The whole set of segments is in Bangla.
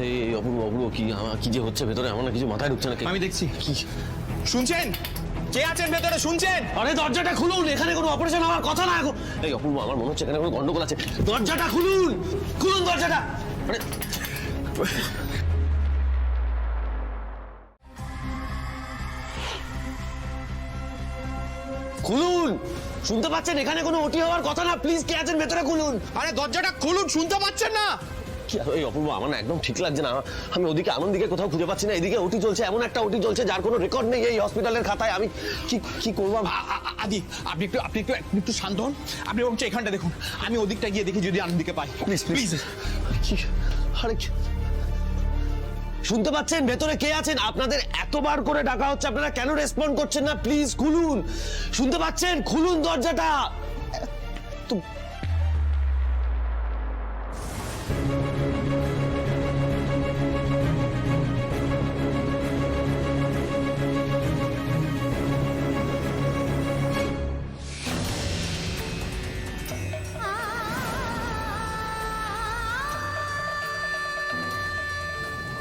এই অপূর্ব অপূর্ব কি যে হচ্ছে ভেতরে, আমার না কিছু মাথায় ঢুকছে না। আমি দেখছি। কি শুনছেন? কে আছেন ভেতরে? শুনছেন? আরে দরজাটা খুলুন, এখানে কোনো অপারেশন হওয়ার কথা না এখন। এই অপূর্ব, আমার মনে হচ্ছে এখানে কোনো গন্ডগোল আছে। দরজাটা খুলুন, খুলুন দরজাটা। আরে খুলুন, শুনতে পাচ্ছেন? এখানে কোনো ওটি হওয়ার কথা না। প্লিজ, কে আছেন ভেতরে খুলুন। আরে দরজাটা খুলুন, শুনতে পাচ্ছেন না? এই অপূর্ব, আমার না একদম ঠিক লাগছে না। আমি ওদিকে আনন্দিকে কোথাও খুঁজে পাচ্ছি না, এদিকে ওটি চলছে, এমন একটা ওটি চলছে যার কোনো রেকর্ড নেই এই হসপিটালের খাতায়। আমি কি করবো? আদি, আপনি একটু শান্ত হন। আপনি বরঞ্চ এখানটা দেখুন, আমি ওদিকটা গিয়ে দেখি যদি আনন্দিকে পাই। Please please. আরে শুনতে পাচ্ছেন ভেতরে কে আছেন? আপনাদের এতবার করে ডাকা হচ্ছে, আপনারা কেন রেসপন্ড করছেন না? প্লিজ খুলুন, শুনতে পাচ্ছেন? খুলুন দরজাটা।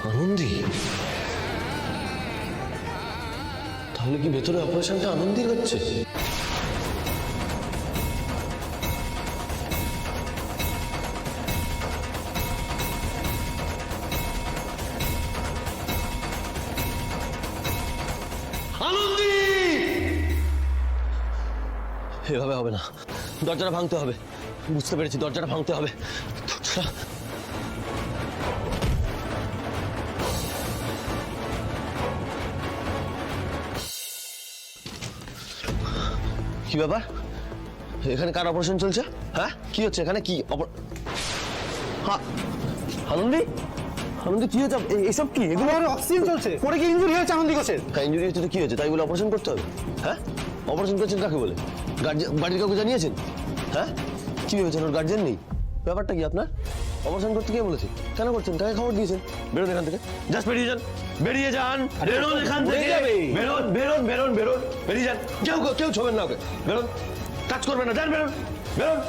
আনন্দি? তাহলে কি ভেতরে অপারেশনটা আনন্দির হচ্ছে? আনন্দি! এভাবে হবে না, দরজাটা ভাঙতে হবে। বুঝতে পেরেছি, দরজাটা ভাঙতে হবে। কি ব্যাপার? এখানে কার অপারেশন চলছে? হ্যাঁ, কি হচ্ছে এখানে? কি আনন্দি? আনন্দি কি হয়েছে? এসব কি? এগুলো অক্সিজেন চলছে, পরে কি ইনজুরি হয়েছে আনন্দি ঘোষের? হ্যাঁ, ইনজুরি হচ্ছে তো কি হয়েছে? তাই বলে অপারেশন করতে হবে? হ্যাঁ, অপারেশন করছেন কাকে বলে? বাড়ির কাউকে জানিয়েছেন? হ্যাঁ, কি হয়েছে? ওর গার্জেন নেই? ব্যাপারটা কি আপনার? অপারেশন করতে কে বলেছে? কেন করছেন? কাকে খবর দিয়েছেন? বেরোন এখান থেকে, জাস্ট বেরিয়ে যান, বেরিয়ে যান, বেরোন এখান থেকে, বেরোন বেরোন বেরোন বেরোন, বেরিয়ে যান। কেউ ছোবেন না ওকে, বেরোন, টাচ করবেন না, যান, বেরোন বেরোন।